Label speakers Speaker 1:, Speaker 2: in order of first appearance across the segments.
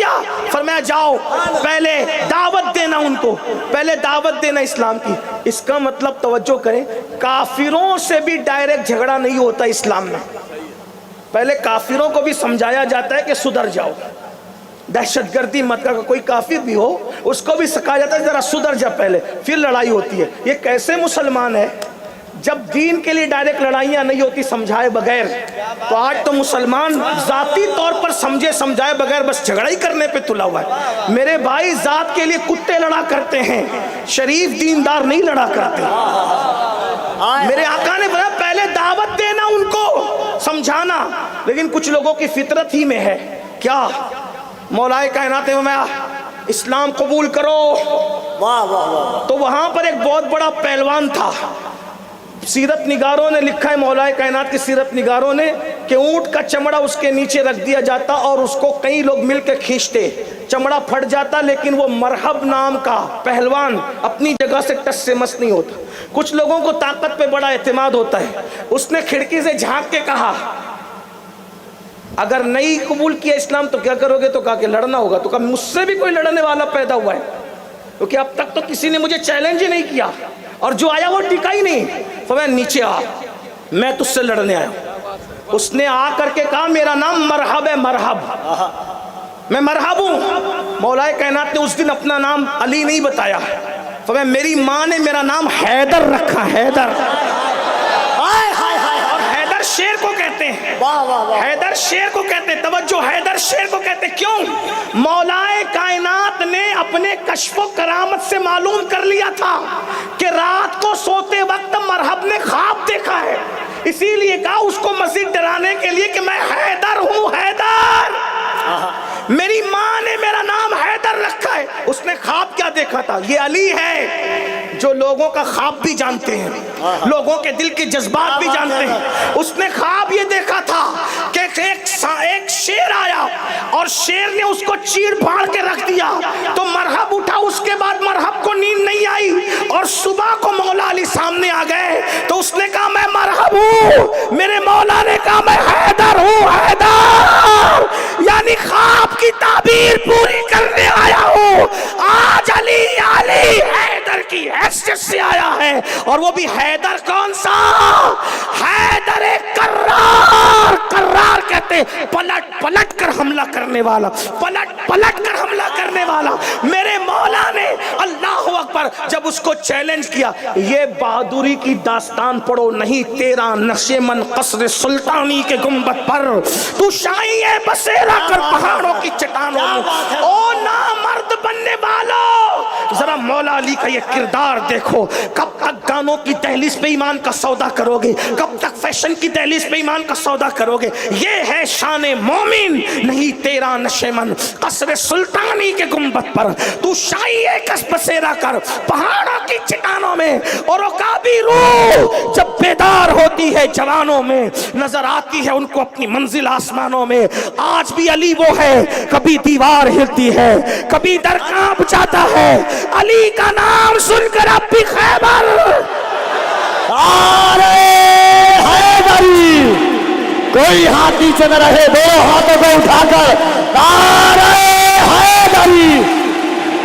Speaker 1: کیا؟ فرمایا جاؤ پہلے دعوت دینا ان کو، پہلے دعوت دینا اسلام کی۔ اس کا مطلب توجہ کریں، کافروں سے بھی ڈائریکٹ جھگڑا نہیں ہوتا اسلام میں، پہلے کافروں کو بھی سمجھایا جاتا ہے کہ سدھر جاؤ، دہشت گردی مت کر، کوئی کافر بھی ہو اس کو بھی سکھایا جاتا ہے ذرا سدھر جا پہلے، پھر لڑائی ہوتی ہے۔ یہ کیسے مسلمان ہے جب دین کے لیے ڈائریکٹ لڑائیاں نہیں ہوتی سمجھائے بغیر؟ تو آج تو مسلمان ذاتی طور پر سمجھے سمجھائے بغیر بس جھگڑا ہی کرنے پہ تلا ہوا ہے۔ میرے بھائی ذات کے لیے کتے لڑا کرتے ہیں، شریف دیندار نہیں لڑا کرتے۔ میرے آقا نے بولا پہلے دعوت دینا ان کو، سمجھانا، لیکن کچھ لوگوں کی فطرت ہی میں ہے کیا؟ مولا کائنات نے فرمایا اسلام قبول کرو، تو وہاں پر ایک بہت بڑا پہلوان تھا۔ سیرت نگاروں نے لکھا ہے، مولا کائنات کی سیرت نگاروں نے، کہ اونٹ کا چمڑا اس کے نیچے رکھ دیا جاتا اور اس کو کئی لوگ مل کے کھینچتے، چمڑا پھٹ جاتا، لیکن وہ مرحب نام کا پہلوان اپنی جگہ سے ٹس سے مس نہیں ہوتا۔ کچھ لوگوں کو طاقت پہ بڑا اعتماد ہوتا ہے، اس نے کھڑکی سے جھانک کے کہا اگر نہیں قبول کیا اسلام تو کیا کرو گے؟ تو کہا کہ لڑنا ہوگا۔ تو کہا مجھ سے بھی کوئی لڑنے والا پیدا ہوا ہے؟ کیونکہ اب تک تو کسی نے مجھے چیلنج ہی نہیں کیا، اور جو آیا وہ ٹکا ہی نہیں۔ فرمایا نیچے آ، میں تجھ سے لڑنے آیا ہوں۔ اس نے آ کر کے کہا میرا نام مرحب ہے، مرحب، میں مرحب ہوں۔ مولا کائنات نے اس دن اپنا نام علی نہیں بتایا، فرمایا میری ماں نے میرا نام حیدر رکھا، حیدر۔ اور حیدر شیر کو کہتے ہیں، حیدر شیر کو کہتے ہیں، توجہ، حیدر شیر کو کہتے ہیں۔ کیوں؟ مولا کائنات نے اپنے کشف و کرامت سے معلوم کر لیا تھا کہ رات کو سوتے وقت مرحب نے خواب دیکھا ہے، اسی لیے کہا اس کو مزید ڈرانے کے لیے کہ میں حیدر ہوں، حیدر، میری ماں نے میرا نام حیدر رکھا ہے۔ اس نے خواب کیا دیکھا تھا؟ یہ علی ہے جو لوگوں کا خواب بھی جانتے ہیں، لوگوں کے دل کے جذبات بھی جانتے ہیں۔ اس نے خواب یہ دیکھا تھا کہ ایک شیر آیا اور شیر نے اس کو چیڑ پھاڑ کے رکھ دیا، تو مرحب اٹھا، اس کے بعد مرحب کو نیند نہیں آئی، اور صبح کو مولا علی سامنے آ گئے تو اس نے کہا میں مرحب ہوں، میرے مولا نے کہا میں حیدر ہوں، حیدر، یعنی خواب کی تعبیر پوری کرنے آیا ہوں۔ آج علی علی حیدر کی حیثیت سے آیا ہے، اور وہ بھی حیدر کون سا؟ حیدر کرار، کرار کہتے پلٹ پلٹ کر حملہ کرنے والا، پلٹ پلٹ کر حملہ کرنے والا۔ میرے مولا نے اللہ اکبر جب اس کو چیلنج کیا، یہ بہادری کی داستان پڑھو، نہیں تیرا نقشِ من قصر سلطانی کے گنبد پر، تو شاہی ہے بسیرا کر پہاڑوں کی چٹانوں میں، او نامرد بننے والو، ذرا مولا علی کا یہ کردار دیکھو۔ کب تک گانوں کی دہلیز پہ ایمان کا سودا کرو گے؟ کب تک فیشن کی دہلیز پہ ایمان کا سودا کرو گے؟ یہ ہے شان مومن، نہیں تیرا نشے من قصر سلطانی کے گنبد پر، تو شاہی ہے کس بسیرا کر پہاڑوں کی چٹانوں میں۔ اور عقابی روح جب بیدار ہوتی ہے جوانوں میں، نظر آتی ہے ان کو اپنی منزل آسمانوں میں۔ آج بھی علی وہ ہے، کبھی دیوار ہلتی ہے، کبھی در کانپ جاتا ہے، علی کا نام سن کر اب بھی خیبر
Speaker 2: حیدری، کوئی ہاتھ نیچے نہ رہے، دو ہاتھوں کو اٹھا کر نعرہ حیدری،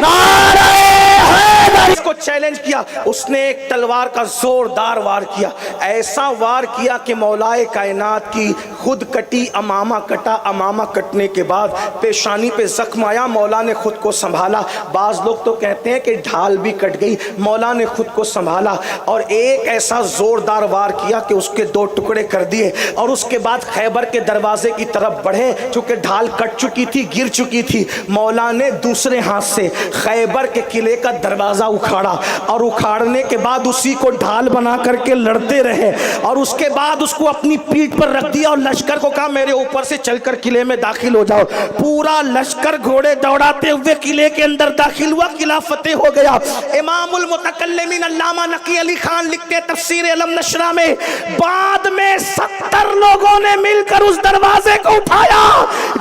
Speaker 2: نعرہ حیدری۔
Speaker 1: اس کو چیلنج کیا، اس نے ایک تلوار کا زوردار وار کیا، ایسا وار کیا کہ مولا کائنات کی خود کٹی امامہ کٹا، امامہ کٹنے کے بعد پیشانی پہ زخم آیا، مولا نے خود کو سنبھالا۔ بعض لوگ تو کہتے ہیں کہ ڈھال بھی کٹ گئی، مولا نے خود کو سنبھالا اور ایک ایسا زوردار وار کیا کہ اس کے دو ٹکڑے کر دیے، اور اس کے بعد خیبر کے دروازے کی طرف بڑھے، چونکہ ڈھال کٹ چکی تھی، گر چکی تھی، مولا نے دوسرے ہاتھ سے خیبر کے قلعے کا دروازہ اکھاڑا، اور اکھاڑنے کے بعد اسی کو ڈھال بنا کر کے لڑتے رہے، اور اس کے بعد اس کو اپنی پیٹھ پر رکھ دیا اور لشکر کو کہا میرے اوپر سے چل کر قلعے میں داخل ہو جاؤ۔ پورا لشکر گھوڑے دوڑاتے ہوئے قلعے کے اندر داخل ہوا، قلعہ فتح ہو گیا۔ امام المتکلمین علامہ نقی علی خان لکھتے تفسیر علم نشرہ میں، بعد میں 70 لوگوں نے مل کر اس دروازے کو اٹھایا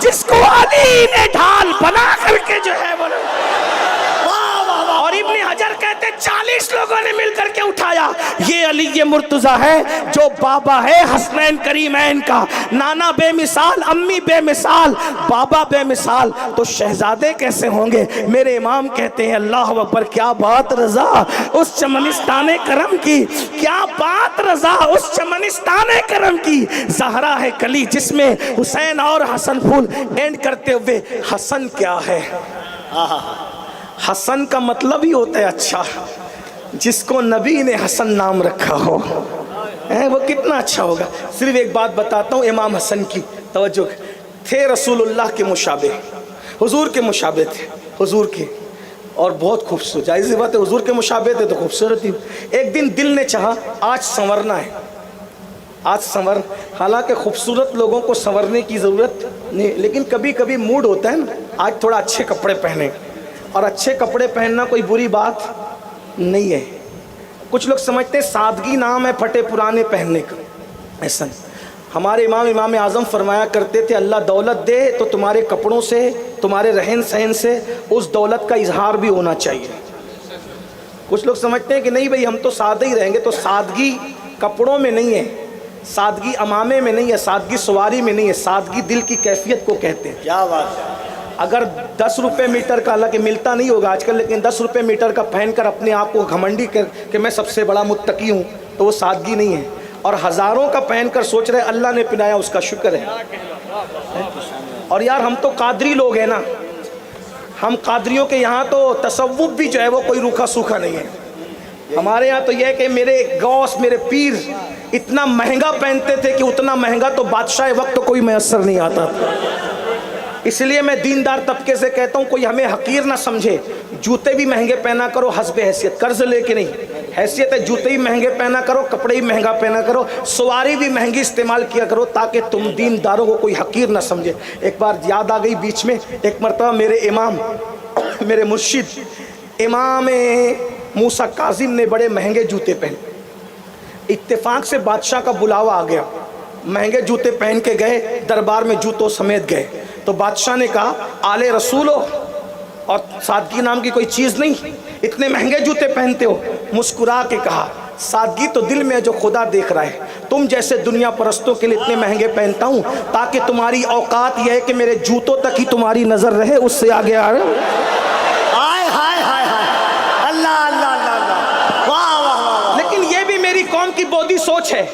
Speaker 1: جس کو علی نے ڈھال بنا کر کے جو ہے بولے، اور ابن حجر کہتے 40 لوگوں نے مل کر کے اٹھایا۔ یہ علی علی مرتضی ہے جو بابا ہے حسنین کریمین کا، نانا بے مثال، امی بے مثال، بابا بے مثال، تو شہزادے کیسے ہوں گے؟ میرے امام کہتے ہیں اللہ اکبر، کیا بات رضا اس چمنستان کرم کی، کیا بات رضا اس چمنستان کرم کی، زہرا ہے کلی جس میں حسین اور حسن پھول۔ اینڈ کرتے ہوئے حسن کیا ہے؟ حسن کا مطلب ہی ہوتا ہے اچھا، جس کو نبی نے حسن نام رکھا ہو وہ کتنا اچھا ہوگا۔ صرف ایک بات بتاتا ہوں امام حسن کی، توجہ، تھے رسول اللہ کے مشابہ، حضور کے مشابہ تھے، حضور کے، اور بہت خوبصورت، جائز بات ہے حضور کے مشابہ تھے تو خوبصورت ہی۔ ایک دن دل نے چاہا آج سنورنا ہے، آج سنور، حالانکہ خوبصورت لوگوں کو سنورنے کی ضرورت نہیں، لیکن کبھی کبھی موڈ ہوتا ہے نا آج تھوڑا اچھے کپڑے پہنے، اور اچھے کپڑے پہننا کوئی بری بات نہیں ہے۔ کچھ لوگ سمجھتے ہیں سادگی نام ہے پھٹے پرانے پہننے کا، ایسا نہیں۔ ہمارے امام اعظم فرمایا کرتے تھے اللہ دولت دے تو تمہارے کپڑوں سے، تمہارے رہن سہن سے اس دولت کا اظہار بھی ہونا چاہیے۔ کچھ لوگ سمجھتے ہیں کہ نہیں بھئی ہم تو سادہ ہی رہیں گے، تو سادگی کپڑوں میں نہیں ہے، سادگی امامے میں نہیں ہے، سادگی سواری میں نہیں ہے، سادگی دل کی کیفیت کو کہتے ہیں۔
Speaker 2: کیا بات ہے۔
Speaker 1: اگر 10 روپے میٹر کا، حالانکہ ملتا نہیں ہوگا آج کل، لیکن 10 روپے میٹر کا پہن کر اپنے آپ کو گھمنڈی کر کہ میں سب سے بڑا متقی ہوں، تو وہ سادگی نہیں ہے۔ اور ہزاروں کا پہن کر سوچ رہے اللہ نے پہنایا اس کا شکر ہے۔ اور یار ہم تو قادری لوگ ہیں نا، ہم قادریوں کے یہاں تو تصوف بھی جو ہے وہ کوئی روکھا سوکھا نہیں ہے۔ ہمارے یہاں تو یہ ہے کہ میرے غوث، میرے پیر اتنا مہنگا پہنتے تھے کہ اتنا مہنگا تو بادشاہ وقت تو کوئی میسر نہیں آتا تھا۔ اس لیے میں دیندار طبقے سے کہتا ہوں کوئی ہمیں حقیر نہ سمجھے، جوتے بھی مہنگے پہنا کرو حسب حیثیت، قرض لے کے نہیں، حیثیت ہے جوتے بھی مہنگے پہنا کرو، کپڑے بھی مہنگا پہنا کرو، سواری بھی مہنگی استعمال کیا کرو، تاکہ تم دینداروں کو کوئی حقیر نہ سمجھے۔ ایک بار یاد آ گئی بیچ میں، ایک مرتبہ میرے امام، میرے مرشد امام موسیٰ کاظم نے بڑے مہنگے جوتے پہنے، اتفاق سے بادشاہ کا بلاوا آ گیا، مہنگے جوتے پہن کے گئے، دربار میں جوتوں سمیت گئے، تو بادشاہ نے کہا آل رسول ہو اور سادگی نام کی کوئی چیز نہیں، اتنے مہنگے جوتے پہنتے ہو؟ مسکرا کے کہا سادگی تو دل میں ہے جو خدا دیکھ رہا ہے، تم جیسے دنیا پرستوں کے لیے اتنے مہنگے پہنتا ہوں تاکہ تمہاری اوقات یہ ہے کہ میرے جوتوں تک ہی تمہاری نظر رہے، اس سے آگے آ رہے۔
Speaker 2: ہائے ہائے ہائے ہائے، اللہ اللہ اللہ اللہ، واہ واہ واہ۔
Speaker 1: لیکن یہ بھی میری قوم کی بودی سوچ ہے،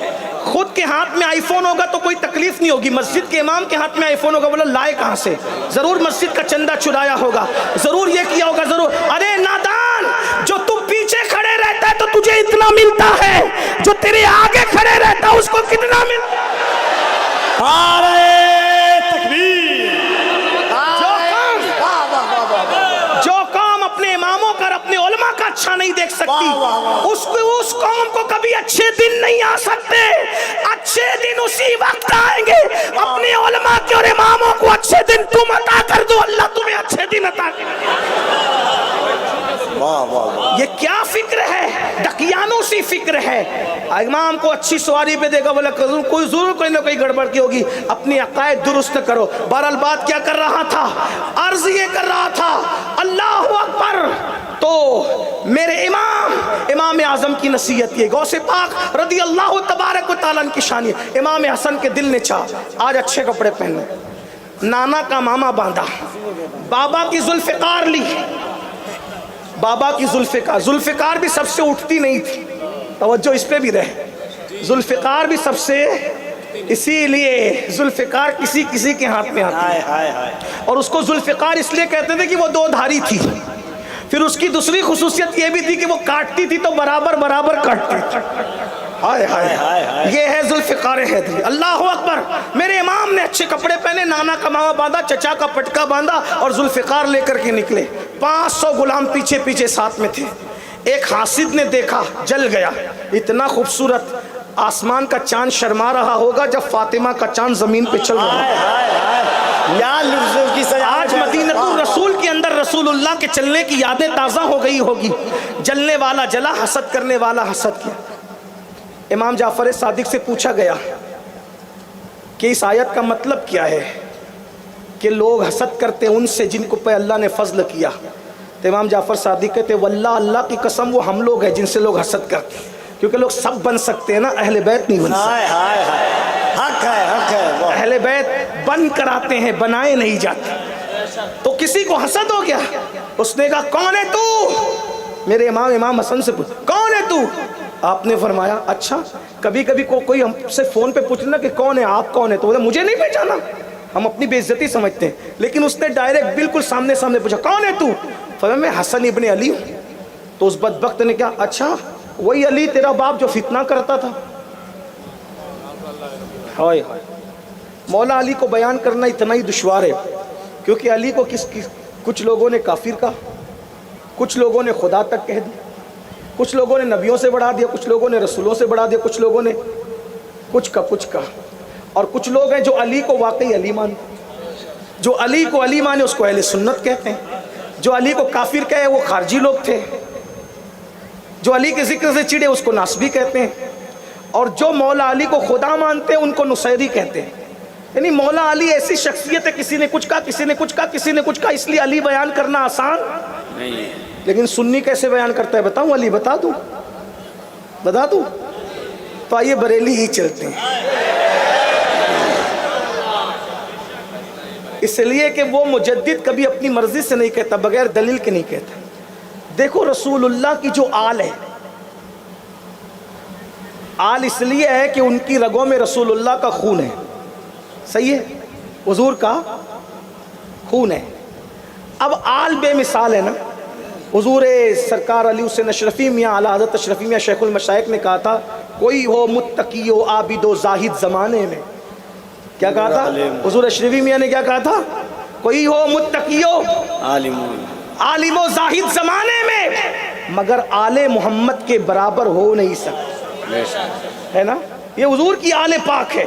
Speaker 1: خود کے ہاتھ میں آئی فون ہوگا تو کوئی تکلیف نہیں ہوگی، مسجد کے امام کے ہاتھ میں آئی فون ہوگا، بولا لائے کہاں سے؟ ضرور مسجد کا چندہ چرایا ہوگا، ضرور یہ کیا ہوگا، ضرور۔ ارے نادان، جو تم پیچھے کھڑے رہتا ہے تو تجھے اتنا ملتا ہے، جو تیرے آگے کھڑے رہتا ہے اس کو کتنا ملتا ہے؟ جو قوم اپنے اماموں کا، اپنے علماء کا اچھا نہیں دیکھ سکتی، اس قوم کو کبھی اچھے دن نہیں آ سکتے۔ اچھے دن اسی وقت آئیں گے اپنے علماء کے اور اماموں کو اچھے دن تم عطا کر دو، اللہ تمہیں اچھے دن عطا کر۔ یہ کیا فکر ہے؟ ڈکیانوں سی فکر ہے۔ امام کو اچھی سواری پہ دے گا، بولا کوئی ضرور کوئی نہ کوئی گڑبڑ کی ہوگی، اپنی عقائد درست کرو۔ بہرحال بات کیا کر رہا تھا؟ عرض یہ کر رہا تھا اللہ اکبر۔ تو میرے امام اعظم کی نصیحت یہ، غوث پاک رضی اللہ تبارک و تعالیٰ کی شان ہے، امام حسن کے دل نے چاہا آج اچھے کپڑے پہنے، نانا کا ماما باندھا، بابا کی ذوالفقار لی، بابا کی ذوالفقار بھی سب سے اٹھتی نہیں تھی، توجہ اس پہ بھی رہے، ذوالفقار بھی سب سے، اسی لیے ذوالفقار کسی کسی کے ہاتھ میں آتی ہے، اور اس کو ذوالفقار اس لیے کہتے تھے کہ وہ دو دھاری تھی۔ پھر اس کی دوسری خصوصیت یہ بھی تھی کہ وہ کاٹتی تھی تو برابر برابر کاٹتی تھی۔ ہائے ہائے ہائے، یہ ہے ذوالفقار حیدری۔ اللہ اکبر۔ میرے امام نے اچھے کپڑے پہنے، نانا کا ماما باندھا، چچا کا پٹکا باندھا اور ذوالفقار لے کر کے نکلے۔ 500 غلام پیچھے پیچھے ساتھ میں تھے۔ ایک حاسد نے دیکھا، جل گیا، اتنا خوبصورت، آسمان کا چاند شرما رہا ہوگا جب فاطمہ کا چاند زمین پہ چل رہا ہے۔ آج مدینہ الرسول کے اندر رسول اللہ کے چلنے کی یادیں تازہ ہو گئی ہوگی۔ جلنے والا جلا، حسد کرنے والا حسد کیا۔ امام جعفر صادق سے پوچھا گیا کہ اس آیت کا مطلب کیا ہے کہ لوگ حسد کرتے ان سے جن کو پہ اللہ نے فضل کیا؟ تو امام جعفر صادق کہتے واللہ، اللہ کی قسم وہ ہم لوگ ہیں جن سے لوگ حسد کرتے ہیں، کیونکہ لوگ سب بن سکتے ہیں نا، اہل بیت نہیں بن سکتے.
Speaker 2: ہائے ہائے ہائے، حق ہے حق ہے.
Speaker 1: اہل بیت بن کر آتے ہیں، بنائے نہیں جاتے. تو کسی کو حسد ہو گیا، اس نے کہا کون ہے تو؟ میرے امام حسن سے پوچھ کون ہے تو؟ آپ نے فرمایا اچھا کبھی کبھی کوئی ہم سے فون پہ پوچھنا کہ کون ہے آپ، کون ہے تو بولا مجھے نہیں پہچانا، ہم اپنی بے عزتی سمجھتے ہیں. لیکن اس نے ڈائریکٹ بالکل سامنے پوچھا کون ہے تو؟ فرمایا میں حسن ابن علی ہوں. تو اس بدبخت نے کہا اچھا وہی علی تیرا باپ جو فتنہ کرتا تھا. ہائے ہائے، مولا علی کو بیان کرنا اتنا ہی دشوار ہے کیونکہ علی کو کچھ لوگوں نے کافر کہا، کچھ لوگوں نے خدا تک کہہ دیا، کچھ لوگوں نے نبیوں سے بڑھا دیا، کچھ لوگوں نے رسولوں سے بڑھا دیا، کچھ لوگوں نے کچھ کہا. اور کچھ لوگ ہیں جو علی کو واقعی علی مانتے، جو علی کو علی مانے اس کو اہل سنت کہتے ہیں، جو علی کو کافر کہے وہ خارجی لوگ تھے، جو علی کے ذکر سے چڑے اس کو ناصبی کہتے ہیں، اور جو مولا علی کو خدا مانتے ہیں ان کو نصیری کہتے ہیں. یعنی مولا علی ایسی شخصیت ہے، کسی نے کچھ کہا، کسی نے کچھ کہا، کسی نے کچھ کہا، اس لیے علی بیان کرنا آسان نہیں ہے. لیکن سنی کیسے بیان کرتا ہے بتاؤں؟ علی بتا دوں؟ تو آئیے بریلی ہی چلتے ہیں. اس لیے کہ وہ مجدد کبھی اپنی مرضی سے نہیں کہتا، بغیر دلیل کے نہیں کہتا. دیکھو رسول اللہ کی جو آل ہے، آل اس لیے ہے کہ ان کی رگوں میں رسول اللہ کا خون ہے. صحیح ہے، حضور کا خون ہے. اب آل بے مثال ہے نا. حضور سرکار علی حسین اشرفی میاں اعلیٰ حضرت اشرفی میاں شیخ المشائخ نے کہا تھا کوئی ہو متقی و عابد و زاہد زمانے میں. کیا کہا تھا حضور اشرفی میاں نے؟ کیا کہا تھا؟ کوئی ہو متقی و عالم و زاہد زمانے میں، مگر آل محمد کے برابر ہو نہیں سکتا. ہے نا، یہ حضور کی آل پاک ہے،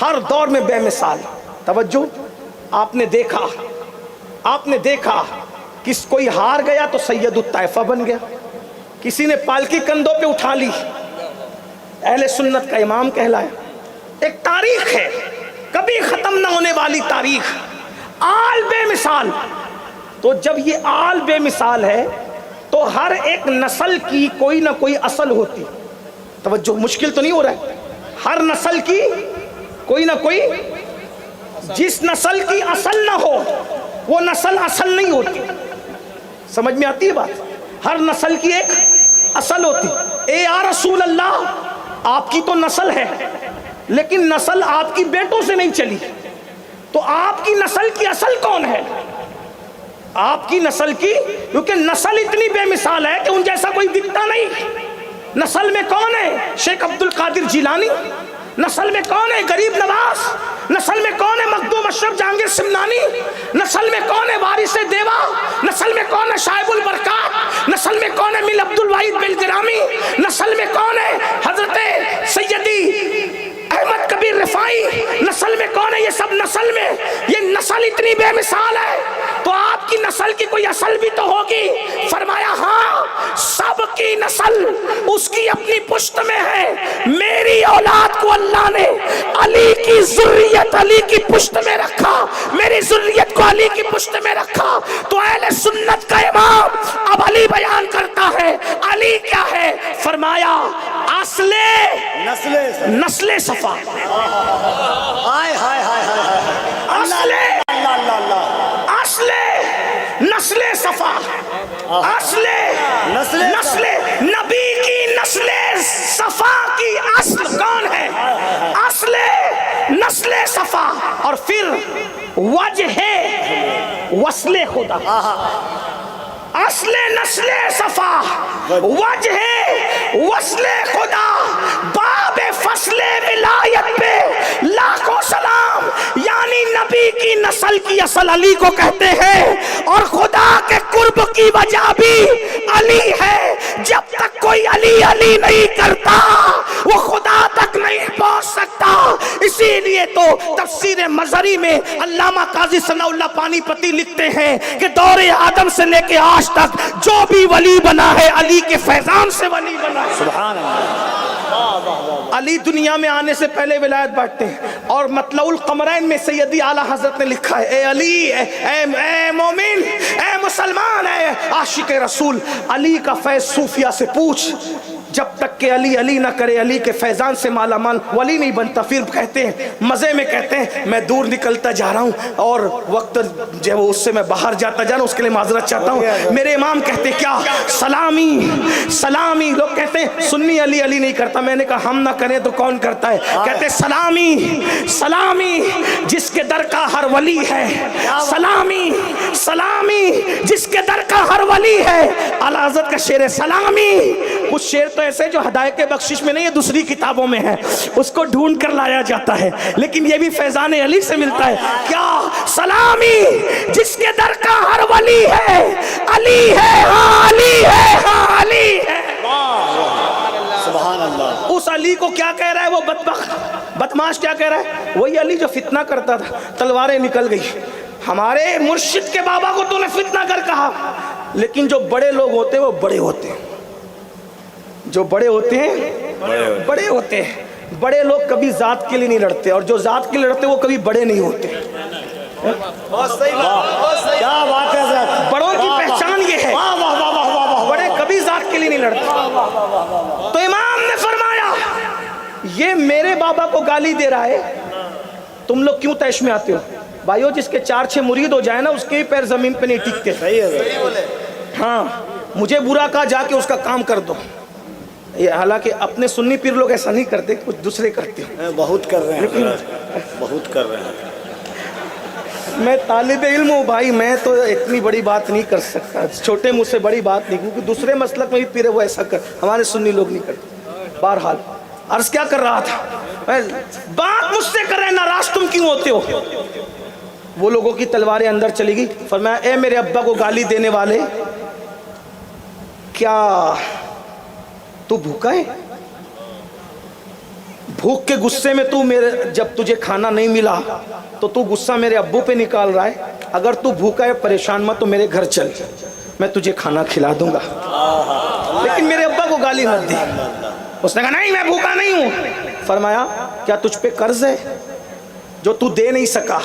Speaker 1: ہر دور میں بے مثال. توجہ، آپ نے دیکھا کس کوئی ہار گیا تو سید الطائفہ بن گیا، کسی نے پالکی کندھوں پہ اٹھا لی، اہل سنت کا امام کہلایا. ایک تاریخ ہے، کبھی ختم نہ ہونے والی تاریخ، آل بے مثال. تو جب یہ آل بے مثال ہے تو ہر ایک نسل کی کوئی نہ کوئی اصل ہوتی. توجہ، مشکل تو نہیں ہو رہا ہے؟ ہر نسل کی کوئی نہ کوئی، جس نسل کی اصل نہ ہو وہ نسل اصل نہیں ہوتی. سمجھ میں آتی ہے بات؟ ہر نسل کی ایک اصل ہوتی. اے یا رسول اللہ، آپ کی تو نسل ہے لیکن نسل آپ کی بیٹوں سے نہیں چلی، تو آپ کی نسل کی اصل کون ہے؟ آپ کی نسل کی، کیونکہ نسل اتنی بے مثال ہے کہ ان جیسا کوئی دکھتا نہیں. نسل میں کون ہے؟ شیخ عبد القادر جیلانی. نسل میں کون ہے؟ غریب نواز. نسل میں کون ہے؟ مخدوم اشرف جہانگیر سمنانی. نسل میں کون ہے؟ وارث دیوا. نسل میں کون ہے؟ شائب البرکات. نسل میں کون ہے؟ مل عبد الواحد بلگرامی. نسل میں کون ہے؟ حضرت سیدی احمد کبیر رفائی. نسل میں کون ہے؟ یہ سب نسل میں، یہ نسل اتنی بے مثال ہے. تو آپ کی نسل کی کوئی اصل بھی تو ہوگی. فرمایا ہاں، سب کی نسل اس کی اپنی پشت میں ہے. میری اولاد کو اللہ نے علی کی ذریت علی کی پشت میں رکھا، میری ذریت کو علی کی پشت میں رکھا. تو اہل سنت کا امام اب علی بیان کرتا ہے. علی کیا ہے؟ فرمایا نسل صفا. نسل صفا، اصل نسل نبی کی، نسل صفا کی اصل کون ہے؟ اصل نسل صفا. اور پھر وجہ وصل خدا. اصل نسل صفا، وجہ وصل خدا، باب فصل ولایت پہ لاکھوں سلام. یعنی نبی کی نسل کی اصل علی کو کہتے ہیں، اور خدا کے قرب کی وجہ بھی علی ہے. جب تک کوئی علی علی نہیں کرتا وہ خدا تک نہیں پہنچ سکتا. اسی لیے تو تفسیر مظہری میں علامہ قاضی ثناء اللہ پانی پتی لکھتے ہیں کہ دور آدم سے لے کے آج تک جو بھی ولی بنا ہے علی کے فیضان سے ولی بنا ہے. سبحان اللہ. علی دنیا میں آنے سے پہلے ولایت بانٹتے ہیں. اور مطلع القمرین میں سیدی اعلیٰ حضرت نے لکھا ہے، اے علی، اے مومن، اے مسلمان، اے عاشق رسول، علی کا فیض صوفیہ سے پوچھ. جب تک کہ علی علی نہ کرے علی کے فیضان سے مالا مال ولی نہیں بنتا. پھر کہتے ہیں مزے میں کہتے ہیں میں دور نکلتا جا رہا ہوں اور وقت جو اس سے میں باہر جاتا جا رہا ہوں, اس کے لیے معذرت چاہتا ہوں. میرے امام کہتے کیا سلامی سلامی. لوگ کہتے ہیں سنی علی علی نہیں کرتا. میں نے کہا ہم نہ کریں تو کون کرتا ہے؟ کہتے سلامی سلامی جس کے در کا ہر ولی ہے, سلامی سلامی جس کے در کا ہر ولی ہے. اعلیٰ حضرت کا شعر ہے سلامی. کچھ شعر تو ایسے جو ہدایت کے بخشش میں نہیں ہے, دوسری کتابوں میں ہے, اس کو ڈھونڈ کر لایا جاتا ہے, لیکن یہ بھی فیضان علی سے ملتا ہے. کیا سلامی جس کے در کا ہر ولی ہے, علی ہے ہاں علی ہے ہاں علی ہے.
Speaker 2: سبحان اللہ.
Speaker 1: اس علی کو کیا کہہ رہا ہے وہ بدبخت بدماش؟ کیا کہہ رہا ہے؟ وہی علی جو فتنہ کرتا تھا, تلواریں نکل گئی. ہمارے مرشد کے بابا کو تو نے فتنہ کر کہا, لیکن جو بڑے لوگ ہوتے ہیں وہ بڑے ہوتے ہیں, جو بڑے ہوتے ہیں بڑے ہوتے ہیں. بڑے لوگ کبھی ذات کے لیے نہیں لڑتے, اور جو ذات کے لیے لڑتے وہ کبھی بڑے نہیں ہوتے.
Speaker 2: کیا بات ہے حضرت.
Speaker 1: بڑوں کی پہچان یہ ہے, بڑے کبھی ذات کے لیے نہیں لڑتے. تو امام نے فرمایا یہ میرے بابا کو گالی دے رہا ہے, تم لوگ کیوں تیش میں آتے ہو؟ بھائیو جس کے 4-6 مرید ہو جائے نا, اس کے ہی پیر زمین پہ نہیں ٹکتے.
Speaker 2: صحیح ہے.
Speaker 1: ہاں مجھے برا کہا, جا کے اس کا کام کر دو. یہ حالانکہ اپنے سنی پیر لوگ ایسا نہیں کرتے, کچھ دوسرے کرتے ہیں.
Speaker 2: بہت کر رہے ہیں, بہت کر رہے ہیں.
Speaker 1: میں طالب علم ہوں بھائی, میں تو اتنی بڑی بات نہیں کر سکتا, چھوٹے مجھ سے بڑی بات نہیں, کیونکہ دوسرے مسلک میں بھی پیر وہ ایسا کر, ہمارے سنی لوگ نہیں کرتے. بہرحال عرض کیا کر رہا تھا, بات مجھ سے کر رہے, ناراض تم کیوں ہوتے ہو؟ وہ لوگوں کی تلواریں اندر چلی گئی. فرمایا اے میرے ابا کو گالی دینے والے, کیا تو بھوکا ہے؟ بھوک کے غصے میں تو میرے, جب تجھے کھانا نہیں ملا تو تو غصہ میرے ابو پہ نکال رہا ہے. اگر تو بھوکا ہے پریشان مت, تو میرے گھر چل, میں تجھے کھانا کھلا دوں گا, لیکن میرے ابا کو گالی مت دے. اس نے کہا نہیں میں بھوکا نہیں ہوں. فرمایا کیا تجھ پہ قرض ہے جو تو دے نہیں سکا,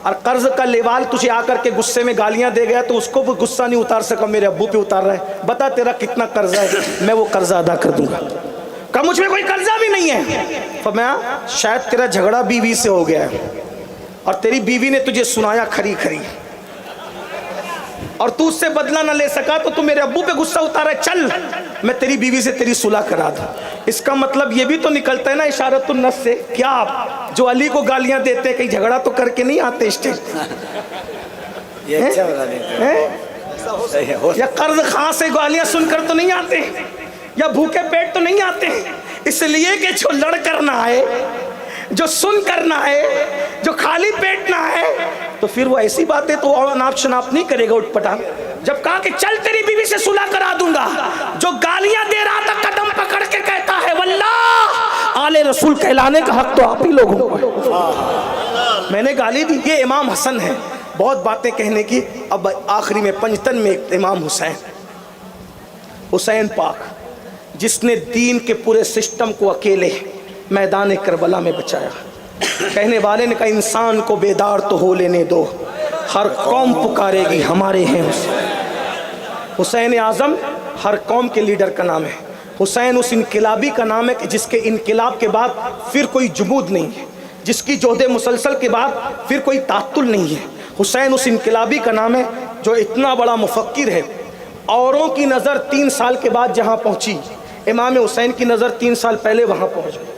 Speaker 1: اور قرض کا لیوال تجھے آ کر کے غصے میں گالیاں دے گیا تو اس کو بھی غصہ نہیں اتار سکا, میرے ابو پہ اتار رہا ہے. بتا تیرا کتنا قرضہ ہے, میں وہ قرضہ ادا کر دوں گا. کہا مجھ میں کوئی قرضہ بھی نہیں ہے. فرمایا شاید تیرا جھگڑا بیوی سے ہو گیا ہے, اور تیری بیوی نے تجھے سنایا کھری کھری, اور تو اس سے بدلہ نہ لے سکا, تو میرے ابو پہ غصہ اتارا ہے, چل میں تیری بیوی سے تیری صلح کرا دوں. اس کا مطلب یہ بھی تو نکلتا ہے نا اشارت النص سے, کیا آپ جو علی کو گالیاں دیتے ہیں کہیں جھگڑا تو کر کے نہیں آتے اسٹیج, یا قرض خواہ سے گالیاں سن کر تو نہیں آتے, یا بھوکے پیٹ تو نہیں آتے. اس لیے کہ جو لڑ کر نہ آئے, جو سن کر نہ آئے, جو خالی پیٹ نہ آئے, تو پھر وہ ایسی باتیں تو ناپ شناپ نہیں کرے گا اٹھ پٹا. جب کہا کہ چل تیری بیوی سے صلح کرا دوں گا, جو گالیاں دے رہا تھا قدم پکڑ کے کہتا ہے واللہ آل رسول کہلانے کا حق تو آپ ہی لوگوں کو, میں نے گالی دی. یہ امام حسن ہے, بہت باتیں کہنے کی. اب آخری میں پنجتن میں ایک امام حسین پاک, جس نے دین کے پورے سسٹم کو اکیلے میدان کربلا میں بچایا. کہنے والے نے کہا انسان کو بیدار تو ہو لینے دو, ہر قوم پکارے گی ہمارے ہیں حسین. حسین اعظم ہر قوم کے لیڈر کا نام ہے. حسین اس انقلابی کا نام ہے کہ جس کے انقلاب کے بعد پھر کوئی جمود نہیں ہے, جس کی جہد مسلسل کے بعد پھر کوئی تعطل نہیں ہے. حسین اس انقلابی کا نام ہے جو اتنا بڑا مفکر ہے. اوروں کی نظر 3 سال کے بعد جہاں پہنچی, امام حسین کی نظر 3 سال پہلے وہاں پہنچ گئی.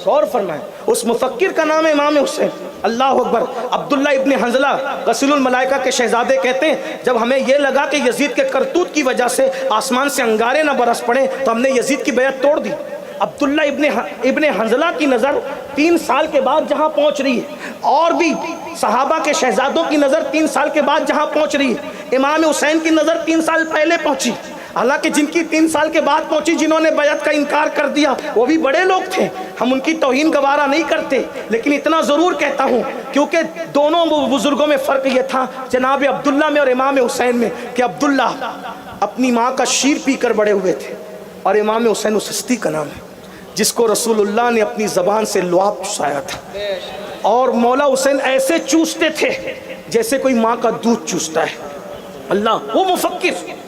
Speaker 1: غور فرمائیں, اس مفکر کا نام ہے امام حسین. اللہ اکبر. عبداللہ ابن حنظلہ غسیل الملائکہ کے شہزادے کہتے ہیں جب ہمیں یہ لگا کہ یزید کے کرتوت کی وجہ سے آسمان سے انگارے نہ برس پڑے تو ہم نے یزید کی بیعت توڑ دی. عبداللہ ابن حنظلہ کی نظر 3 سال کے بعد جہاں پہنچ رہی ہے, اور بھی صحابہ کے شہزادوں کی نظر 3 سال کے بعد جہاں پہنچ رہی ہے, امام حسین کی نظر 3 سال پہلے پہنچی. حالانکہ جن کی 3 سال کے بعد پہنچی, جنہوں نے بیعت کا انکار کر دیا, وہ بھی بڑے لوگ تھے, ہم ان کی توہین گوارا نہیں کرتے. لیکن اتنا ضرور کہتا ہوں, کیونکہ دونوں بزرگوں میں فرق یہ تھا جناب عبداللہ میں اور امام حسین میں, کہ عبداللہ اپنی ماں کا شیر پی کر بڑے ہوئے تھے, اور امام حسین اس ہستی کا نام ہے جس کو رسول اللہ نے اپنی زبان سے لعاب چوسایا تھا, اور مولا حسین ایسے چوستے تھے جیسے کوئی ماں کا دودھ چوستا ہے. اللہ, وہ مفکر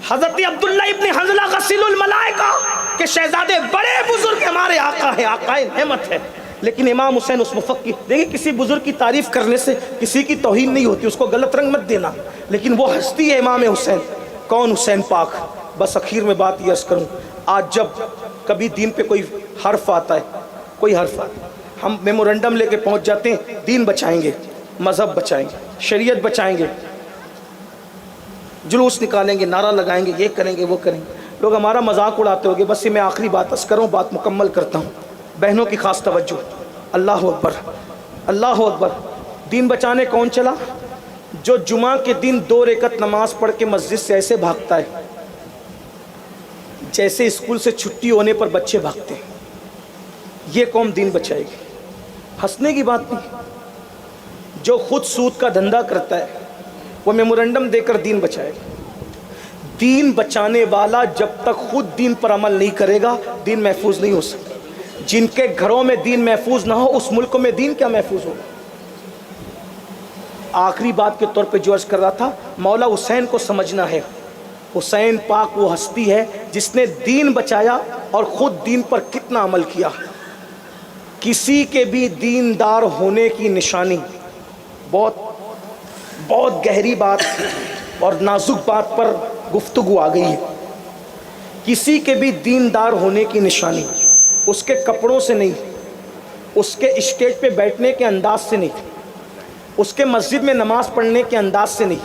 Speaker 1: حضرت عبداللہ ابن حنظلہ غسیل الملائکہ کہ شہزادے بڑے بزرگ ہمارے آقا ہیں، آقا نعمت ہے، لیکن امام حسین اس مفکر، دیکھیں کسی بزرگ کی تعریف کرنے سے کسی کی توہین نہیں ہوتی، اس کو غلط رنگ مت دینا، لیکن وہ ہستی ہے امام حسین۔ کون؟ حسین پاک۔ بس اخیر میں بات یہ عرض کروں، آج جب کبھی دین پہ کوئی حرف آتا ہے، کوئی حرف آتا ہے، ہم میمورنڈم لے کے پہنچ جاتے ہیں، دین بچائیں گے، مذہب بچائیں گے، شریعت بچائیں گے، جلوس نکالیں گے، نعرہ لگائیں گے، یہ کریں گے، وہ کریں گے، لوگ ہمارا مذاق اڑاتے ہوگے۔ بس یہ میں آخری بات عرض کروں، بات مکمل کرتا ہوں۔ بہنوں کی خاص توجہ، اللہ اکبر، اللہ اکبر۔ دین بچانے کون چلا؟ جو جمعہ کے دن 2 رکعت نماز پڑھ کے مسجد سے ایسے بھاگتا ہے جیسے اسکول سے چھٹی ہونے پر بچے بھاگتے ہیں، یہ قوم دین بچائے گی۔ ہنسنے کی بات نہیں۔ جو خود سود کا دھندا کرتا ہے وہ میمورنڈم دے کر دین بچائے گا۔ دین بچانے والا جب تک خود دین پر عمل نہیں کرے گا، دین محفوظ نہیں ہو سکتا۔ جن کے گھروں میں دین محفوظ نہ ہو، اس ملک میں دین کیا محفوظ ہوگا؟ آخری بات کے طور پہ جو عرض کر رہا تھا، مولا حسین کو سمجھنا ہے۔ حسین پاک وہ ہستی ہے جس نے دین بچایا اور خود دین پر کتنا عمل کیا۔ کسی کے بھی دیندار ہونے کی نشانی، بہت بہت گہری بات اور نازک بات پر گفتگو آ گئی ہے۔ کسی کے بھی دیندار ہونے کی نشانی اس کے کپڑوں سے نہیں، اس کے اسٹیج پہ بیٹھنے کے انداز سے نہیں، اس کے مسجد میں نماز پڑھنے کے انداز سے نہیں،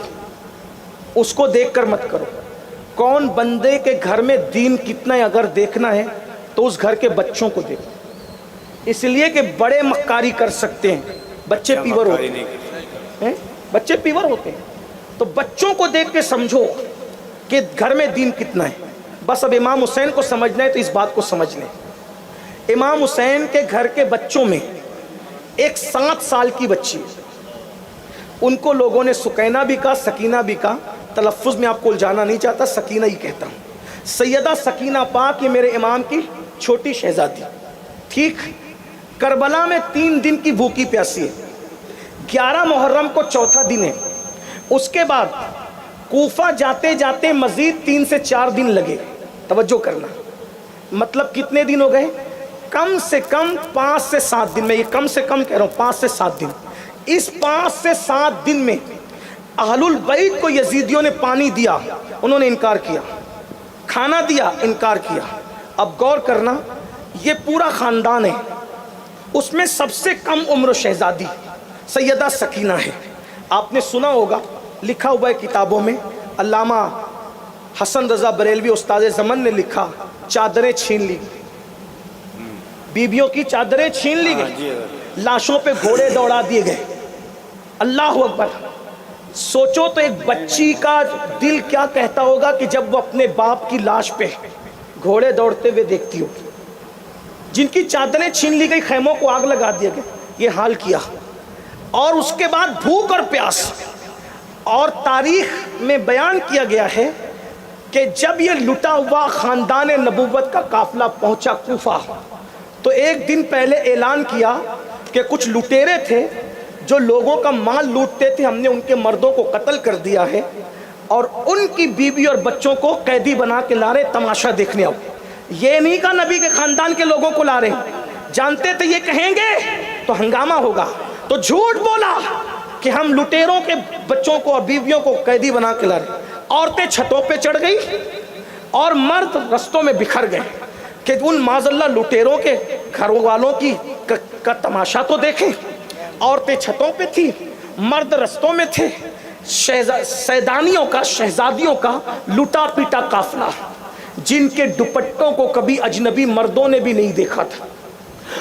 Speaker 1: اس کو دیکھ کر مت کرو۔ کون بندے کے گھر میں دین کتنا ہے اگر دیکھنا ہے تو اس گھر کے بچوں کو دیکھو، اس لیے کہ بڑے مکاری کر سکتے ہیں، بچے پیور ہوتے ہیں، بچے پیور ہوتے ہیں، تو بچوں کو دیکھ کے سمجھو کہ گھر میں دین کتنا ہے۔ بس اب امام حسین کو سمجھنا ہے تو اس بات کو سمجھ لیں۔ امام حسین کے گھر کے بچوں میں ایک 7 سال کی بچی ہے، ان کو لوگوں نے سکینہ بھی کہا، سکینہ بھی کہا، تلفظ میں آپ کو الجھانا نہیں چاہتا، سکینہ ہی کہتا ہوں۔ سیدہ سکینہ پاک، یہ میرے امام کی چھوٹی شہزادی، ٹھیک؟ کربلا میں 3 دن کی بھوکی پیاسی ہے، 11 محرم کو چوتھا دن ہے، اس کے بعد کوفہ جاتے جاتے مزید 3 سے 4 دن لگے۔ توجہ کرنا، مطلب کتنے دن ہو گئے؟ کم سے کم 5 سے 7 دن، میں یہ کم سے کم کہہ رہا ہوں، 5 سے 7 دن۔ اس 5 سے 7 دن میں اہل البیت کو یزیدیوں نے پانی دیا، انہوں نے انکار کیا، کھانا دیا، انکار کیا۔ اب غور کرنا، یہ پورا خاندان ہے، اس میں سب سے کم عمر شہزادی سیدہ سکینہ ہے۔ آپ نے سنا ہوگا، لکھا ہوا ہے کتابوں میں، علامہ حسن رضا بریلوی استاد زمن نے لکھا، چادریں چھین لی، بیویوں کی چادریں چھین لی گئی، لاشوں پہ گھوڑے دوڑا دیے گئے۔ اللہ اکبر۔ سوچو تو ایک بچی کا دل کیا کہتا ہوگا کہ جب وہ اپنے باپ کی لاش پہ گھوڑے دوڑتے ہوئے دیکھتی ہو۔ جن کی چادریں چھین لی گئی، خیموں کو آگ لگا دیا گیا، یہ حال کیا۔ اور اس کے بعد بھوک اور پیاس، اور تاریخ میں بیان کیا گیا ہے کہ جب یہ لٹا ہوا خاندان نبوت کا قافلہ پہنچا کوفہ، تو ایک دن پہلے اعلان کیا کہ کچھ لٹیرے تھے جو لوگوں کا مال لوٹتے تھے، ہم نے ان کے مردوں کو قتل کر دیا ہے اور ان کی بیوی اور بچوں کو قیدی بنا کے لا رہے، تماشا دیکھنے آؤ۔ یہ نہیں کہا نبی کے خاندان کے لوگوں کو لا رہے ہیں، جانتے تھے یہ کہیں گے تو ہنگامہ ہوگا، تو جھوٹ بولا کہ ہم لٹیروں کے بچوں کو اور بیویوں کو قیدی بنا کے لا رہے ہیں۔ عورتیں چھتوں پہ چڑھ گئی اور مرد رستوں میں بکھر گئے کہ ان معاذ اللہ لٹیروں کے گھر والوں کا تماشا تو دیکھیں۔ عورتیں چھتوں پہ تھی، مرد رستوں میں تھے، سیدانیوں کا، شہزادیوں کا لٹا پیٹا قافلہ، جن کے دوپٹوں کو کبھی اجنبی مردوں نے بھی نہیں دیکھا تھا۔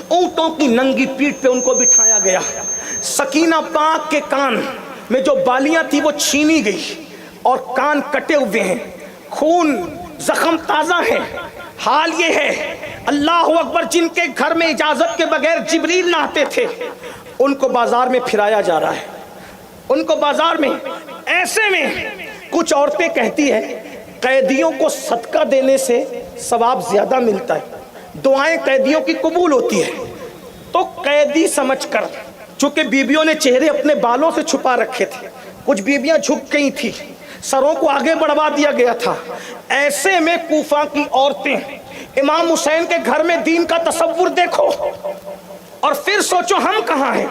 Speaker 1: اونٹوں کی ننگی پیٹھ پہ ان کو بٹھایا گیا۔ سکینہ پاک کے کان میں جو بالیاں تھی وہ چھینی گئی اور کان کٹے ہوئے ہیں، خون، زخم تازہ ہے۔ حال یہ ہے، اللہ اکبر، جن کے گھر میں اجازت کے بغیر جبریل نہ آتے تھے، ان کو بازار میں پھرایا جا رہا ہے، ان کو بازار میں۔ ایسے میں کچھ عورتیں کہتی ہیں قیدیوں کو صدقہ دینے سے ثواب زیادہ ملتا ہے، دعائیں قیدیوں کی قبول ہوتی ہے۔ تو قیدی سمجھ کر، چونکہ بیویوں نے چہرے اپنے بالوں سے چھپا رکھے تھے، کچھ بیویاں جھک گئی تھی، سروں کو آگے بڑھوا دیا گیا تھا۔ ایسے میں کوفہ کی عورتیں امام حسین کے گھر میں دین کا تصور دیکھو اور پھر سوچو ہم کہاں ہیں،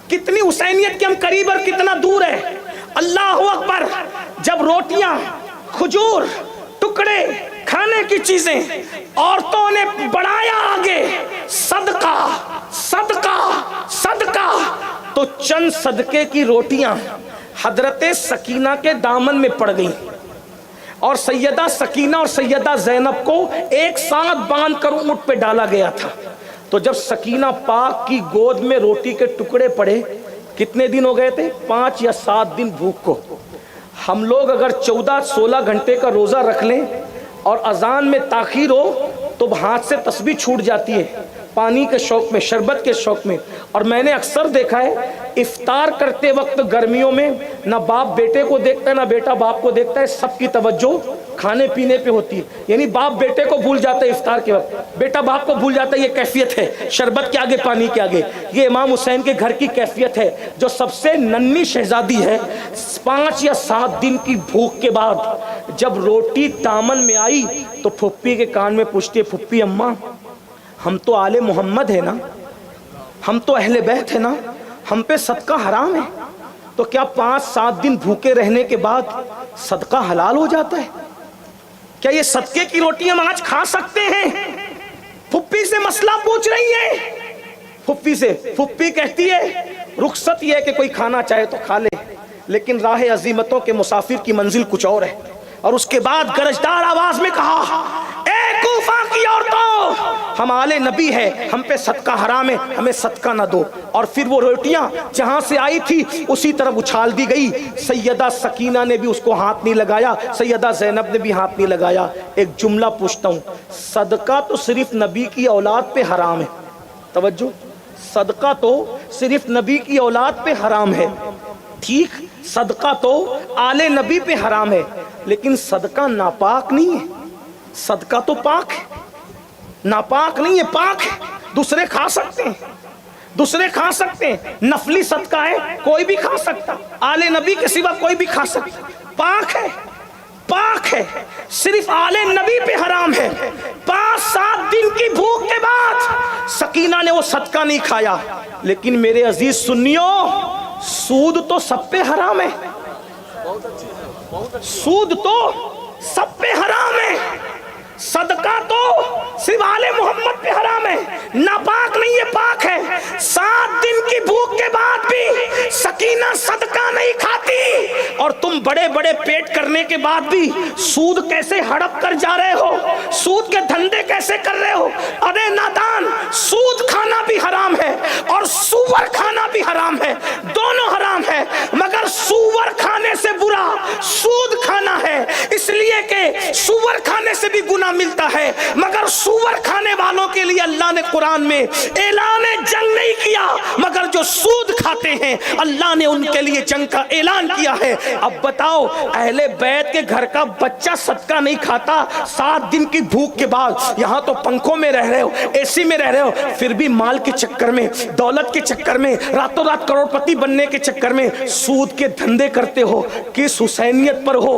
Speaker 1: کتنی حسینیت کے ہم قریب اور کتنا دور ہے۔ اللہ اکبر! جب روٹیاں، کھجور، ٹکڑے، کھانے کی چیزیں عورتوں نے بڑھایا آگے، صدقہ صدقہ صدقہ، تو چند صدقے کی روٹیاں حضرت سکینہ کے دامن میں پڑ گئیں اور سیدہ سکینہ اور سیدہ زینب کو ایک ساتھ باندھ کر اونٹ پہ ڈالا گیا تھا۔ تو جب سکینہ پاک کی گود میں روٹی کے ٹکڑے پڑے، کتنے دن ہو گئے تھے؟ 5 یا 7 دن بھوک کو۔ ہم لوگ اگر 14-16 گھنٹے کا روزہ رکھ لیں اور اذان میں تاخیر ہو تو ہاتھ سے تسبیح چھوٹ جاتی ہے، پانی کے شوق میں، شربت کے شوق میں۔ اور میں نے اکثر دیکھا ہے افطار کرتے وقت گرمیوں میں نہ باپ بیٹے کو دیکھتا ہے نہ بیٹا باپ کو دیکھتا ہے، سب کی توجہ کھانے پینے پہ ہوتی ہے۔ یعنی باپ بیٹے کو بھول جاتا ہے افطار کے وقت، بیٹا باپ کو بھول جاتا ہے۔ یہ کیفیت ہے شربت کے آگے، پانی کے آگے۔ یہ امام حسین کے گھر کی کیفیت ہے، جو سب سے ننھی شہزادی ہے۔ 5 یا 7 دن کی بھوک کے بعد جب روٹی دامن میں آئی تو پھپھی کے کان میں پوچھتی ہے، پھپھی اماں ہم تو آل محمد ہے نا، ہم تو اہل بیت ہے نا، ہم پہ صدقہ حرام ہے، تو کیا 5-7 دن بھوکے رہنے کے بعد صدقہ حلال ہو جاتا ہے؟ کیا یہ صدقے کی روٹی ہم آج کھا سکتے ہیں؟ پھپھی سے مسئلہ پوچھ رہی ہے، پھپھی سے۔ پھپھی کہتی ہے رخصت یہ ہے کہ کوئی کھانا چاہے تو کھا لے، لیکن راہ عزیمتوں کے مسافر کی منزل کچھ اور ہے۔ اور اس کے بعد گرجدار آواز میں کہا، اے کوفہ کی عورتوں، ہم آل نبی ہے، ہم پہ صدقہ حرام ہے، ہمیں صدقہ نہ دو۔ اور پھر وہ روٹیاں جہاں سے آئی تھی اسی طرف اچھال دی گئی۔ سیدہ سکینہ نے بھی اس کو ہاتھ نہیں لگایا، سیدہ زینب نے بھی ہاتھ نہیں لگایا۔ ایک جملہ پوچھتا ہوں، صدقہ تو صرف نبی کی اولاد پہ حرام ہے، توجہ، صدقہ تو صرف نبی کی اولاد پہ حرام ہے، ٹھیک، صدقہ تو آل نبی پہ حرام ہے، لیکن صدقہ ناپاک نہیں ہے۔ صدقہ تو پاک ہے، ناپاک نہیں ہے، پاک ہے، دوسرے کھا سکتے ہیں، دوسرے کھا سکتے ہیں۔ نفلی صدقہ ہے، کوئی بھی کھا سکتا، آل نبی کے سوا کوئی بھی کھا سکتا، پاک ہے، پاک ہے، صرف آل نبی پہ حرام ہے۔ 5-7 دن کی بھوک کے بعد سکینہ نے وہ صدقہ نہیں کھایا۔ لیکن میرے عزیز سنیو، سود تو سب پہ حرام ہے، سود تو سب پہ حرام ہے، صدقہ تو صرف آل محمد پہ حرام ہے، ناپاک نہیں ہے، پاک ہے۔ 7 دن کی بھوک کے بعد بھی سکینہ صدقہ نہیں کھاتی، اور تم بڑے بڑے پیٹ کرنے کے بعد بھی سود کیسے ہڑپ کر جا رہے ہو، سود کے دھندے کیسے کر رہے ہو؟ ارے نادان، سود کھانا بھی حرام ہے اور سور کھانا بھی حرام ہے، دونوں حرام ہے، مگر سور کھانے سے برا سود کھانا ہے، اس لیے کہ سور کھانے سے بھی گناہ ملتا ہے، مگر سور کھانے والوں کے لیے اللہ نے قرآن میں اعلان جنگ نہیں کیا، مگر جو سود کھاتے ہیں اللہ نے ان کے لیے جنگ کا اعلان کیا ہے۔ اب بتاؤ، اہل بیت کے گھر کا بچہ صدقہ نہیں کھاتا 7 دن کی بھوک کے بعد، یہاں تو پنکھوں میں رہ رہے ہو، اے سی میں رہ رہے ہو، پھر بھی مال کے چکر میں، دولت کے چکر میں، راتوں رات کروڑ پتی بننے کے چکر میں سود کے دھندے کرتے ہو۔ کس حسینیت پر ہو؟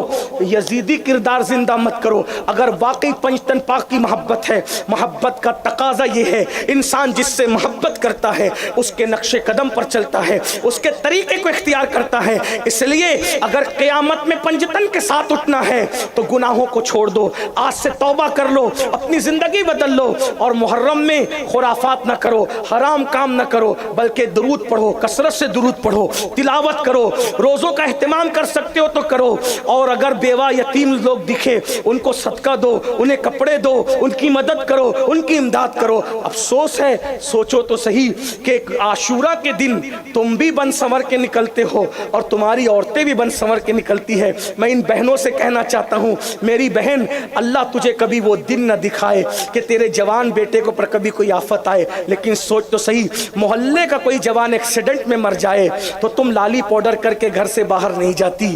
Speaker 1: یزیدی کردار زندہ مت کرو۔ اگر واقعی پنجتن پاک کی محبت ہے، محبت کا تقاضا یہ ہے انسان جس سے محبت کرتا ہے اس کے نقش قدم پر چلتا ہے، اس کے طریقے کو اختیار کرتا ہے۔ اس لیے اگر قیامت میں پنجتن کے ساتھ اٹھنا ہے تو گناہوں کو چھوڑ دو، آج سے توبہ کر لو، اپنی زندگی بدل لو، اور محرم میں خرافات نہ کرو، حرام کام نہ کرو، بلکہ درود پڑھو، کثرت سے درود پڑھو، تلاوت کرو، روزوں کا اہتمام کر سکتے ہو تو کرو، اور اگر بیوہ یتیم لوگ دکھے ان کو صدقہ دو، انہیں کپڑے دو، ان کی مدد کرو، ان کی امداد کرو۔ افسوس ہے، سوچو تو صحیح کہ عاشورہ کے دن تم بھی بن سنور کے نکلتے ہو اور تمہاری عورتیں بھی بن سنور کے نکلتی ہے۔ میں ان بہنوں سے کہنا چاہتا ہوں، میری بہن، اللہ تجھے کبھی وہ دن نہ دکھائے کہ تیرے جوان بیٹے کو پر کبھی کوئی آفت آئے، لیکن سوچ تو صحیح، محلے کا کوئی جوان ایکسیڈنٹ میں مر جائے تو تم لالی پاؤڈر کر کے گھر سے باہر نہیں جاتی۔